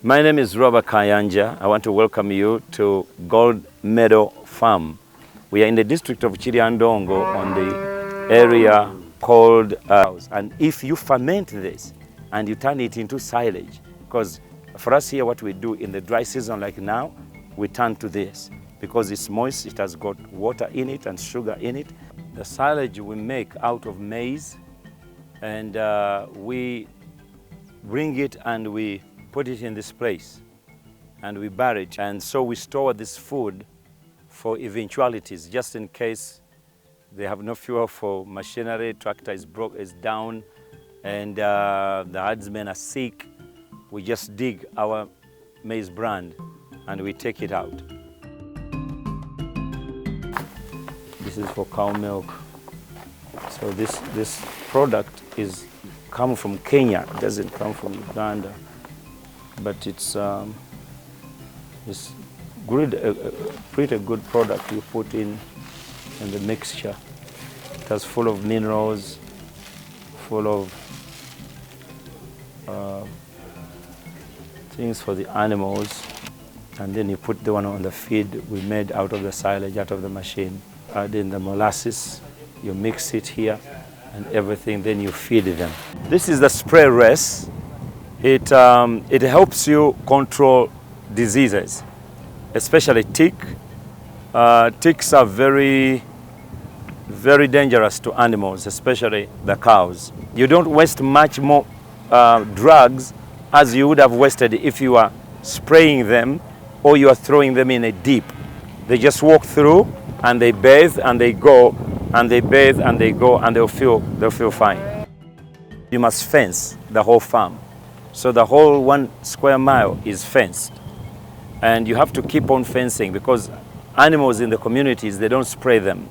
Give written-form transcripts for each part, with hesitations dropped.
My name is Robert Kayanja. I want to welcome you to Gold Meadow Farm. We are in the district of Chiriandongo on the area called and if you ferment this and you turn it into silage, because for us here what we do in the dry season like now, we turn to this because it's moist, it has got water in it and sugar in it. The silage we make out of maize, and we bring it and we put it in this place and we bury it, and so we store this food for eventualities, just in case they have no fuel for machinery, tractor is down, and the herdsmen are sick. We just dig our maize brand and we take it out. This is for cow milk. So this product is come from Kenya. It doesn't come from Uganda, but it's pretty good product you put in the mixture. It has full of minerals, full of things for the animals, and then you put the one on the feed we made out of the silage, out of the machine. Add in the molasses, you mix it here and everything, then you feed them. This is the spray race. It helps you control diseases, especially tick. Ticks are very dangerous to animals, especially the cows. You don't waste much more drugs as you would have wasted if you are spraying them or you are throwing them in a deep. They just walk through and they bathe and they go, and they bathe and they go, and they'll feel fine. You must fence the whole farm. So the whole 1 square mile is fenced. And you have to keep on fencing because animals in the communities, they don't spray them,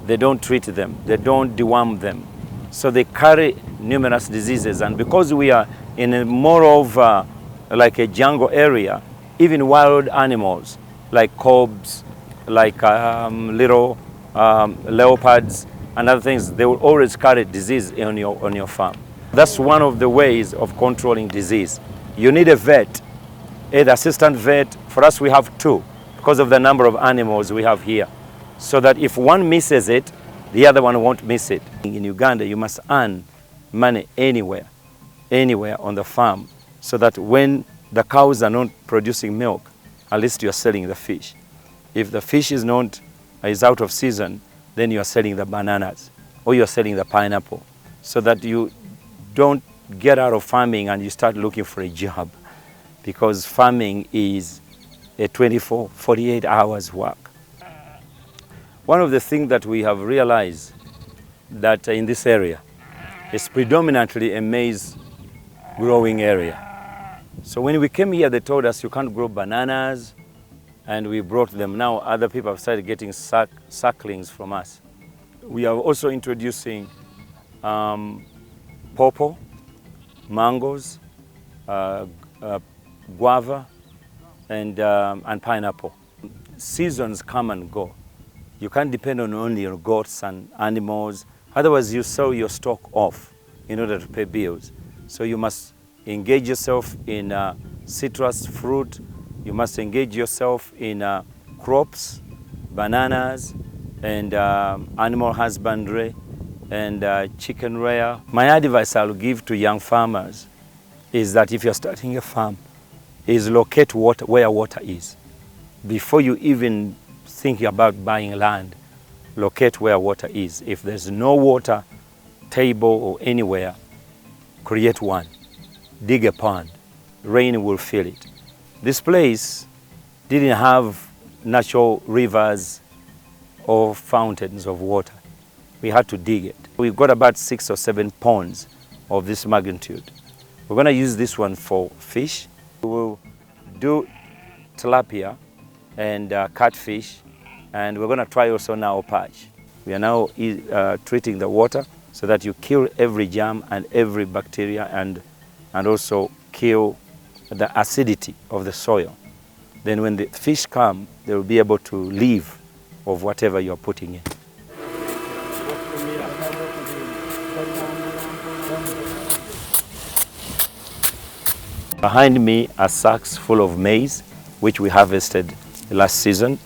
they don't treat them, they don't deworm them. So they carry numerous diseases. And because we are in a more of like a jungle area, even wild animals like cobs, like little leopards and other things, they will always carry disease on your farm. That's one of the ways of controlling disease. You need a vet, either assistant vet. For us, we have 2 because of the number of animals we have here. So that if one misses it, the other one won't miss it. In Uganda, you must earn money anywhere on the farm, so that when the cows are not producing milk, at least you are selling the fish. If the fish is out of season, then you are selling the bananas or you are selling the pineapple, so that you don't get out of farming and you start looking for a job, because farming is a 24, 48 hours work. One of the things that we have realized that in this area is predominantly a maize growing area. So when we came here, they told us you can't grow bananas, and we brought them. Now other people have started getting sucklings from us. We are also introducing pawpaw, mangoes, guava, and pineapple. Seasons come and go. You can't depend on only your goats and animals. Otherwise, you sell your stock off in order to pay bills. So you must engage yourself in citrus fruit. You must engage yourself in crops, bananas, and animal husbandry, and chicken rear. My advice I'll give to young farmers is that if you're starting a farm, is locate where water is. Before you even think about buying land, locate where water is. If there's no water table or anywhere, create one. Dig a pond. Rain will fill it. This place didn't have natural rivers or fountains of water. We had to dig it. We've got about 6 or 7 ponds of this magnitude. We're going to use this one for fish. We will do tilapia and catfish, and we're going to try also now perch. We are now treating the water so that you kill every germ and every bacteria, and also kill the acidity of the soil. Then when the fish come, they will be able to live of whatever you're putting in. Behind me are sacks full of maize, which we harvested last season,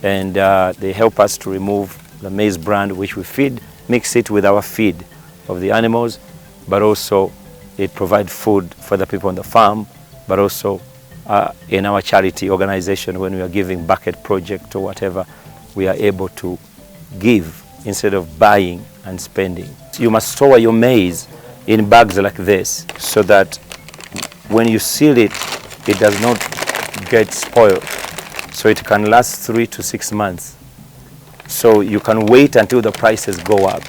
and they help us to remove the maize bran, which we feed, mix it with our feed of the animals, but also it provides food for the people on the farm, but also in our charity organization, when we are giving bucket project or whatever, we are able to give instead of buying and spending. You must store your maize in bags like this so that when you seal it, it does not get spoiled. So it can last 3 to 6 months. So you can wait until the prices go up.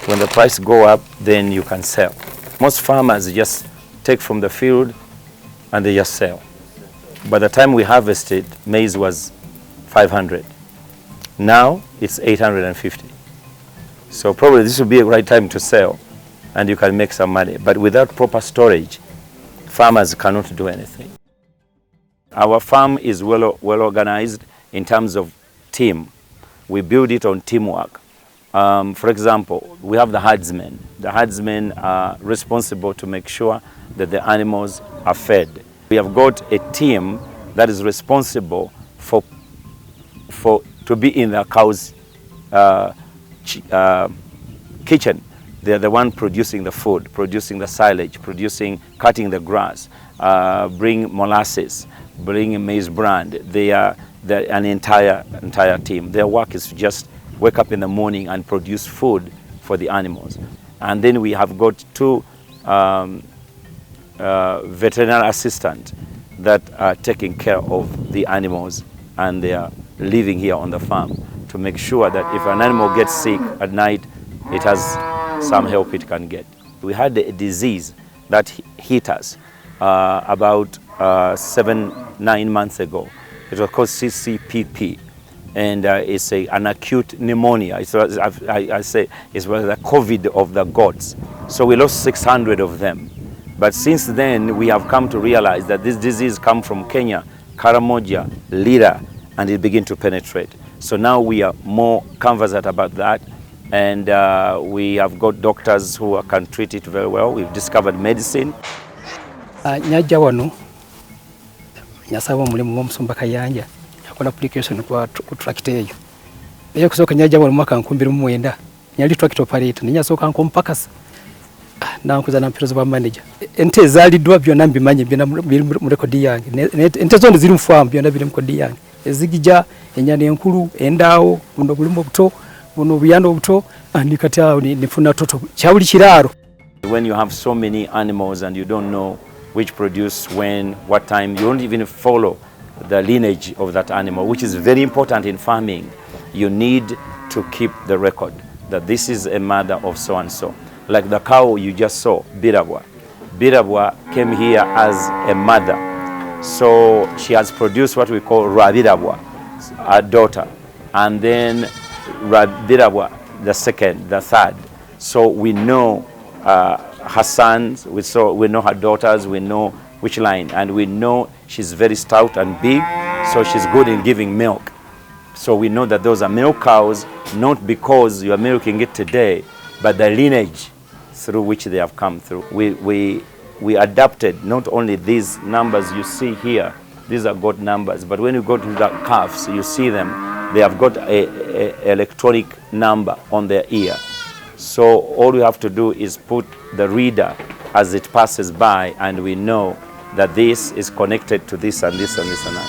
When the price go up, then you can sell. Most farmers just take from the field and they just sell. By the time we harvested, maize was 500. Now it's 850. So probably this will be a right time to sell and you can make some money. But without proper storage, farmers cannot do anything. Our farm is well organized in terms of team. We build it on teamwork. For example, we have the herdsmen. The herdsmen are responsible to make sure that the animals are fed. We have got a team that is responsible to be in the cow's kitchen. They're the one producing the food, producing the silage, cutting the grass, bring molasses, bring maize bran. They are an entire team. Their work is to just wake up in the morning and produce food for the animals. And then we have got 2 veterinary assistants that are taking care of the animals, and they are living here on the farm to make sure that if an animal gets sick at night, it has some help it can get. We had a disease that hit us about 7-9 months ago. It was called CCPP, and it's an acute pneumonia. I say it was the COVID of the goats. So we lost 600 of them. But since then, we have come to realize that this disease comes from Kenya, Karamoja, Lira, and it began to penetrate. So now we are more conversant about that, and we have got doctors who can treat it very well. We've discovered medicine. Nyaja wano nyasaba mulimu w'omusumba Kayanja yakola application kwa tractor eyo. Eyo kusoka nyaja wano mwaka 2009 nyali tractor operator ninyasoka nkompakasa nankuza na mpirozo ba manager. Ente zaliddwa byonna mbimanyi byonna mu record yange. Ente zonde ziri mu farm byonna biri mu kodi yange. Ezigija enyana enkulu endaawo buno bulimo obuto buno buyanda obuto andikati awo nifuna toto kyabuli kiraro. When you have so many animals and you don't know which produce when, what time, you don't even follow the lineage of that animal, which is very important in farming. You need to keep the record that this is a mother of so and so. Like the cow you just saw, Birabwa. Birabwa came here as a mother. So she has produced what we call Rabirabwa, a daughter. And then Rabirabwa, the second, the third. So we know her sons, we know her daughters, we know which line, and we know she's very stout and big, so she's good in giving milk. So we know that those are milk cows, not because you are milking it today, but the lineage through which they have come through. We adapted not only these numbers you see here, these are goat numbers, but when you go to the calves, you see them, they have got a electronic number on their ear. So all we have to do is put the reader as it passes by, and we know that this is connected to this and this and this and that.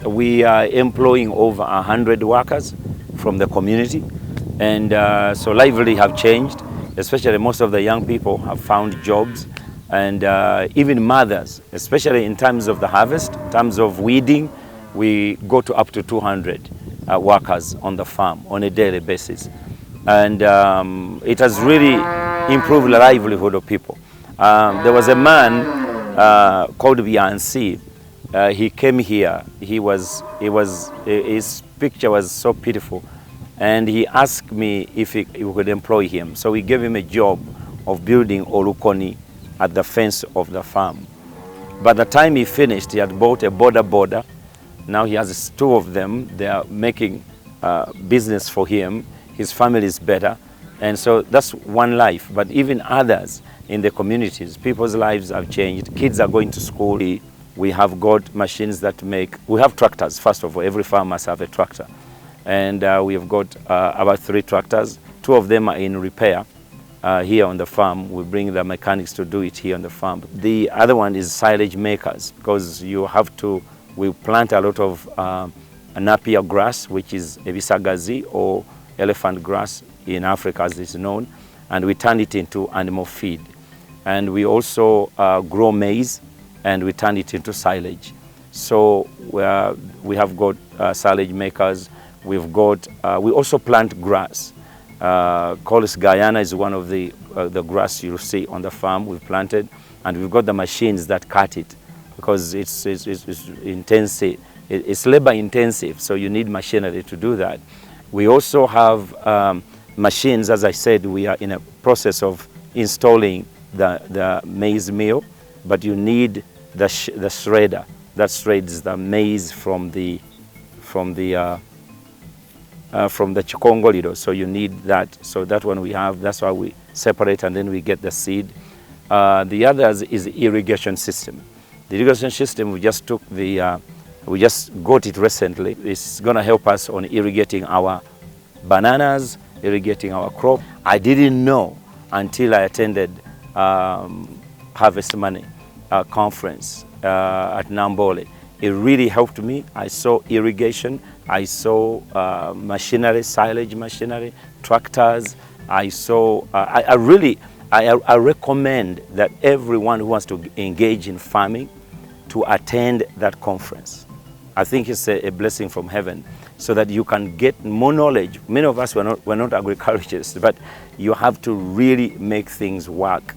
We are employing over 100 workers from the community, and so livelihood have changed, especially most of the young people have found jobs, and even mothers, especially in terms of the harvest, in terms of weeding, we go to up to 200 workers on the farm on a daily basis. And it has really improved the livelihood of people. There was a man called Beyonce. He came here. His picture was so beautiful, and he asked me if we could employ him. So we gave him a job of building Olukoni at the fence of the farm. By the time he finished, he had bought a border. Now he has 2 of them. They are making business for him. His family is better. And so that's one life. But even others, in the communities. People's lives have changed. Kids are going to school. We have got machines that make, we have tractors, first of all. Every farm must have a tractor. And we have got about 3 tractors. 2 of them are in repair here on the farm. We bring the mechanics to do it here on the farm. The other one is silage makers, because you have to, we plant a lot of napier grass, which is ebisagazi or elephant grass in Africa as it's known, and we turn it into animal feed. And we also grow maize, and we turn it into silage. So we have got silage makers. We've got, we also plant grass. Colis Guyana is one of the grass you'll see on the farm we've planted, and we've got the machines that cut it, because it's intensive. It's labor intensive, so you need machinery to do that. We also have machines. As I said, we are in a process of installing the maize mill, but you need the shredder that shreds the maize from the chikongoliro. So you need that. So that one we have. That's why we separate, and then we get the seed. The others is the irrigation system. The irrigation system, we just took we just got it recently. It's going to help us on irrigating our bananas, irrigating our crop. I didn't know until I attended Harvest Money conference at Nambole. It really helped me. I saw irrigation. I saw machinery, silage machinery, tractors. I saw, I recommend that everyone who wants to engage in farming to attend that conference. I think it's a blessing from heaven, so that you can get more knowledge. Many of us were not agriculturists, but you have to really make things work